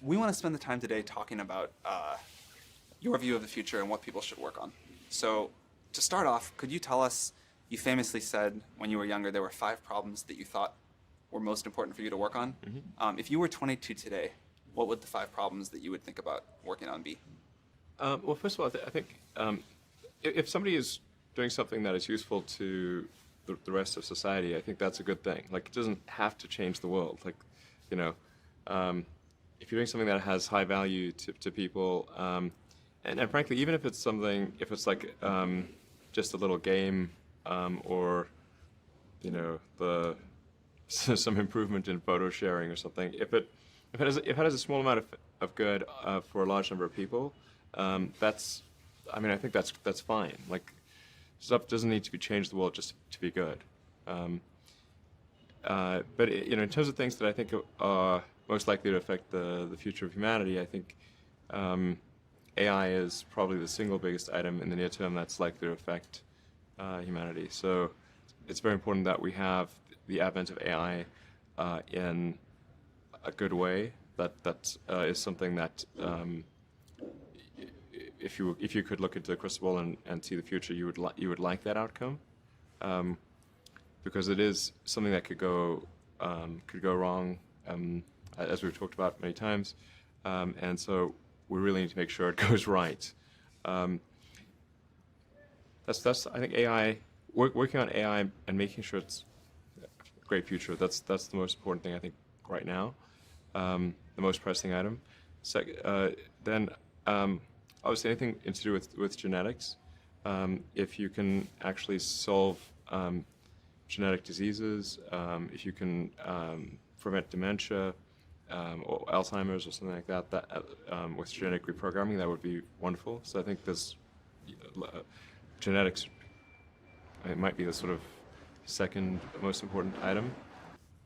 we want to spend the time today talking about your view of the future and what people should work on. So to start off, could you tell us, you famously said when you were younger there were 5 problems that you thought were most important for you to work on. Mm-hmm. If you were 22 today, what would the 5 problems that you would think about working on be? Well, first of all, I think if somebody is doing something that is useful to the rest of society, I think that's a good thing. Like, it doesn't have to change the world. Like, you know, if you're doing something that has high value to people, and frankly, even if it's something, if it's like just a little game or, you know, some improvement in photo sharing or something, if it has a small amount of good for a large number of people, I think that's fine. Like, stuff doesn't need to be changed the world just to be good. But you know, in terms of things that I think are most likely to affect the future of humanity, I think AI is probably the single biggest item in the near term that's likely to affect humanity. So it's very important that we have the advent of AI in a good way. That is something that if you could look into the crystal ball and see the future, you would like that outcome, because it is something that could go wrong, as we've talked about many times, and so we really need to make sure it goes right. That's I think AI, working on AI and making sure it's a great future. That's the most important thing I think right now, the most pressing item. Then obviously anything to do with genetics. If you can actually solve genetic diseases, if you can prevent dementia or Alzheimer's or something like that, with genetic reprogramming, that would be wonderful. So I think this genetics, it might be the sort of second most important item.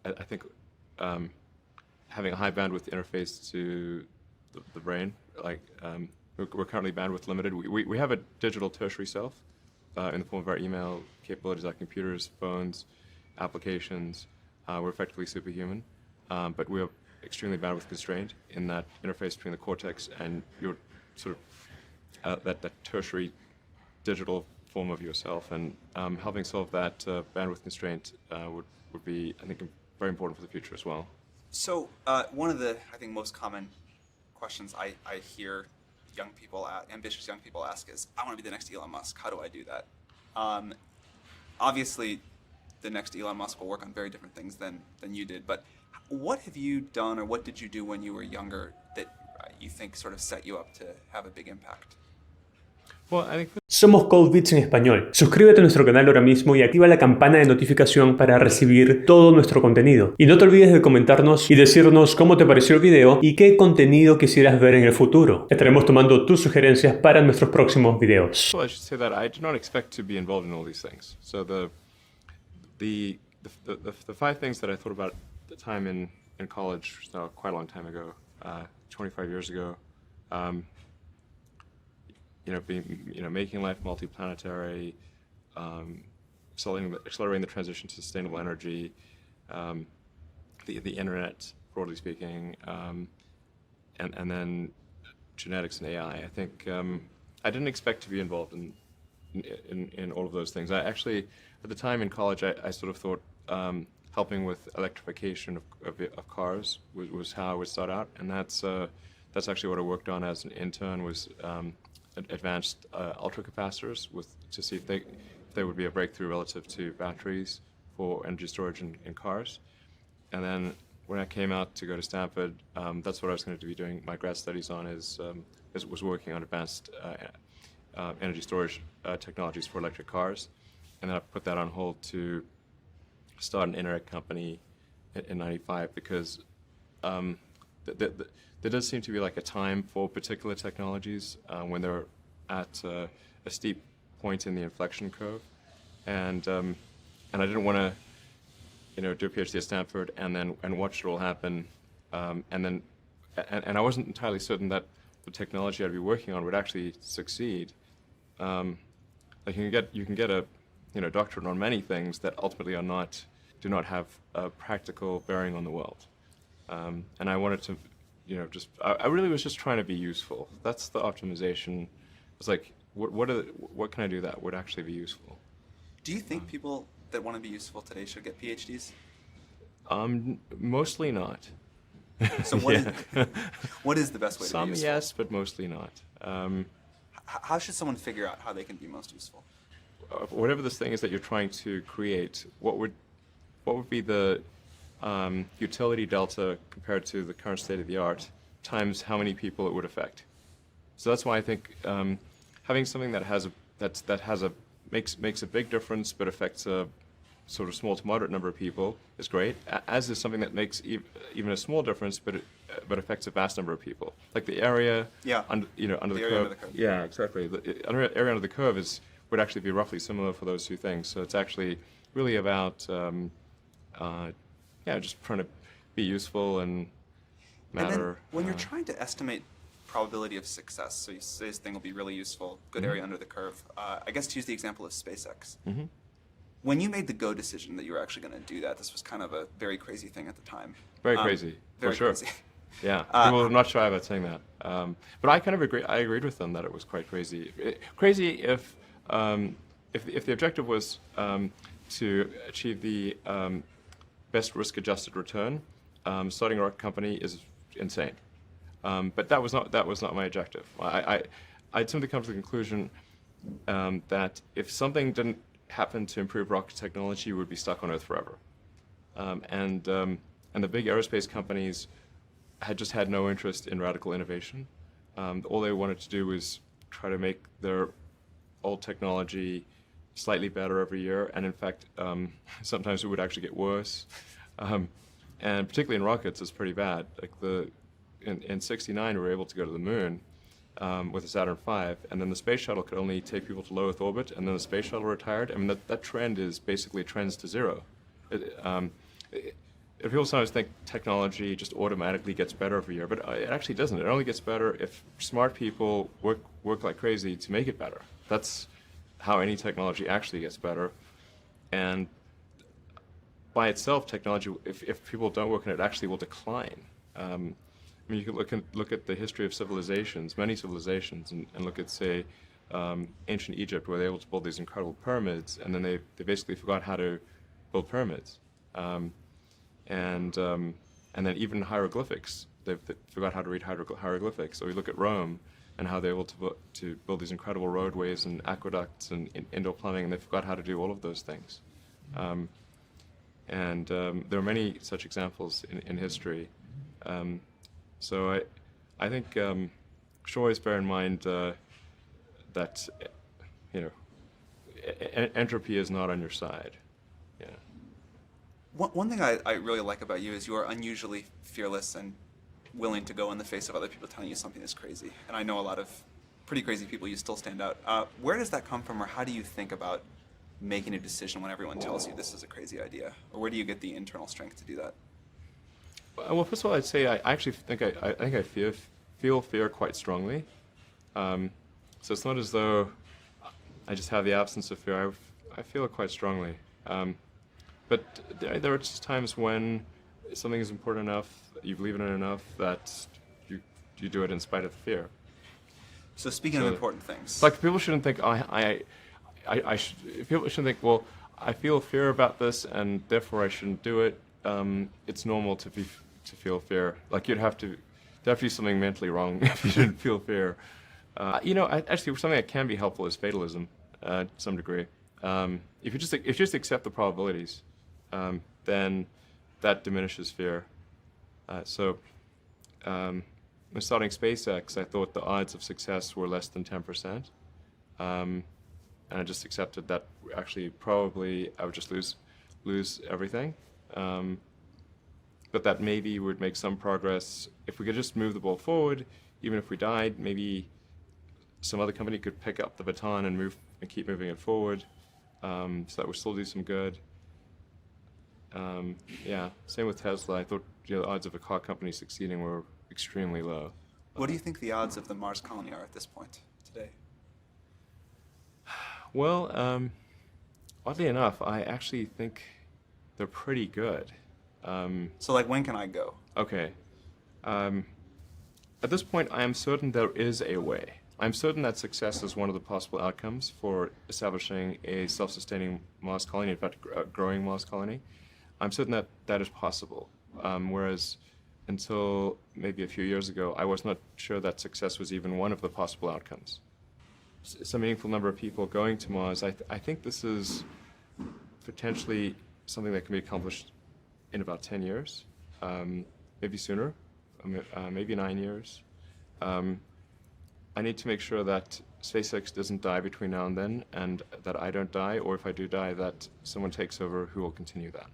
I think having a high bandwidth interface to the brain, like we're currently bandwidth limited. We have a digital tertiary self in the form of our email capabilities, like computers, phones, applications. We're effectively superhuman, but we're extremely bandwidth constrained in that interface between the cortex and your sort of that tertiary digital form of yourself. And helping solve that bandwidth constraint would be, I think, very important for the future as well. So one of the, I think, most common questions I hear ambitious young people ask is, I want to be the next Elon Musk. How do I do that? Obviously, the next Elon Musk will work on very different things than you did. But what have you done, or what did you do when you were younger that you think sort of set you up to have a big impact? Somos CodeBits en español. Suscríbete a nuestro canal ahora mismo y activa la campana de notificación para recibir todo nuestro contenido. Y no te olvides de comentarnos y decirnos cómo te pareció el video y qué contenido quisieras ver en el futuro. Estaremos tomando tus sugerencias para nuestros próximos videos. Well, I should say that I do not expect to be involved in all these things. So the 5 things that I thought about at the time in college, quite a long time ago, 25 years ago. Making life multiplanetary, accelerating the transition to sustainable energy, the internet, broadly speaking, and then genetics and AI. I think I didn't expect to be involved in all of those things. I actually, at the time in college, I sort of thought helping with electrification of cars was how I would start out, and that's actually what I worked on as an intern, was advanced ultracapacitors to see if they would be a breakthrough relative to batteries for energy storage in cars. And then when I came out to go to Stanford, that's what I was going to be doing my grad studies on, was working on advanced energy storage technologies for electric cars. And then I put that on hold to start an internet company in '95, because there does seem to be like a time for particular technologies when they're at a steep point in the inflection curve, and I didn't want to, do a PhD at Stanford and watch it all happen, and I wasn't entirely certain that the technology I'd be working on would actually succeed. Like you can get a doctorate on many things that ultimately do not have a practical bearing on the world, and I wanted to I really was just trying to be useful. That's the optimization. It's like, what can I do that would actually be useful? Do you think people that want to be useful today should get PhDs? Mostly not. So what is the best way to be Some useful? yes, but mostly not. How should someone figure out how they can be most useful? Whatever this thing is that you're trying to create, what would be the utility delta compared to the current state of the art times how many people it would affect? So that's why I think having something that makes a big difference but affects a sort of small to moderate number of people is great. As is something that makes even a small difference but affects a vast number of people, like the area under the area curve. under the curve. Yeah, exactly. The area under the curve would actually be roughly similar for those two things. So it's actually really about just trying to be useful and matter. And then when you're trying to estimate probability of success, so you say this thing will be really useful, good area under the curve. I guess to use the example of SpaceX. Mm-hmm. When you made the go decision that you were actually going to do that, this was kind of a very crazy thing at the time. Very crazy, very for sure. Crazy. Yeah, people are not shy about saying that. But I kind of agree. I agreed with them that it was quite crazy. Crazy if the objective was to achieve the best risk-adjusted return, starting a rocket company is insane. But that was not my objective. I'd simply come to the conclusion that if something didn't happen to improve rocket technology, we would be stuck on Earth forever. And the big aerospace companies had no interest in radical innovation. All they wanted to do was try to make their old technology slightly better every year, and in fact, sometimes it would actually get worse. And particularly in rockets, it's pretty bad. Like in '69, we were able to go to the moon with the Saturn V, and then the space shuttle could only take people to low Earth orbit, and then the space shuttle retired. I mean, that trend is basically trends to zero. People sometimes think technology just automatically gets better every year, but it actually doesn't. It only gets better if smart people work like crazy to make it better. That's how any technology actually gets better. And by itself, technology, if people don't work on it, actually will decline. I mean, you can look at the history of civilizations, many civilizations, and look at, say, ancient Egypt, where they were able to build these incredible pyramids, and then they basically forgot how to build pyramids. And then even hieroglyphics, they forgot how to read hieroglyphics. So we look at Rome and how they were able to build these incredible roadways and aqueducts and indoor plumbing, and they forgot how to do all of those things. There are many such examples in history. So I think should always bear in mind that entropy is not on your side. Yeah. One thing I really like about you is you are unusually fearless and willing to go in the face of other people telling you something is crazy. And I know a lot of pretty crazy people, you still stand out. Where does that come from, or how do you think about making a decision when everyone tells you this is a crazy idea? Or where do you get the internal strength to do that? Well, first of all, I'd say I actually think I feel fear quite strongly. So it's not as though I just have the absence of fear. I feel it quite strongly. But there are just times when something is important enough, you believe in it enough, that you do it in spite of the fear. So speaking of important things, like people shouldn't think people shouldn't think, well, I feel fear about this and therefore I shouldn't do it. It's normal to feel fear. Like there'd have to be something mentally wrong if you didn't feel fear. Actually, something that can be helpful is fatalism, to some degree. If you just accept the probabilities, then that diminishes fear. When starting SpaceX, I thought the odds of success were less than 10%, and I just accepted that actually probably I would just lose everything. But that maybe would make some progress if we could just move the ball forward. Even if we died, maybe some other company could pick up the baton and keep moving it forward, so that would still do some good. Same with Tesla. I thought the odds of a car company succeeding were extremely low. What do you think the odds of the Mars colony are at this point today? Well, oddly enough, I actually think they're pretty good. So, like, when can I go? Okay. At this point, I am certain there is a way. I'm certain that success is one of the possible outcomes for establishing a self-sustaining Mars colony, in fact, a growing Mars colony. I'm certain that that is possible, whereas until maybe a few years ago, I was not sure that success was even one of the possible outcomes. Some meaningful number of people going to Mars, I think this is potentially something that can be accomplished in about 10 years, maybe sooner, maybe 9 years. I need to make sure that SpaceX doesn't die between now and then, and that I don't die, or if I do die, that someone takes over who will continue that.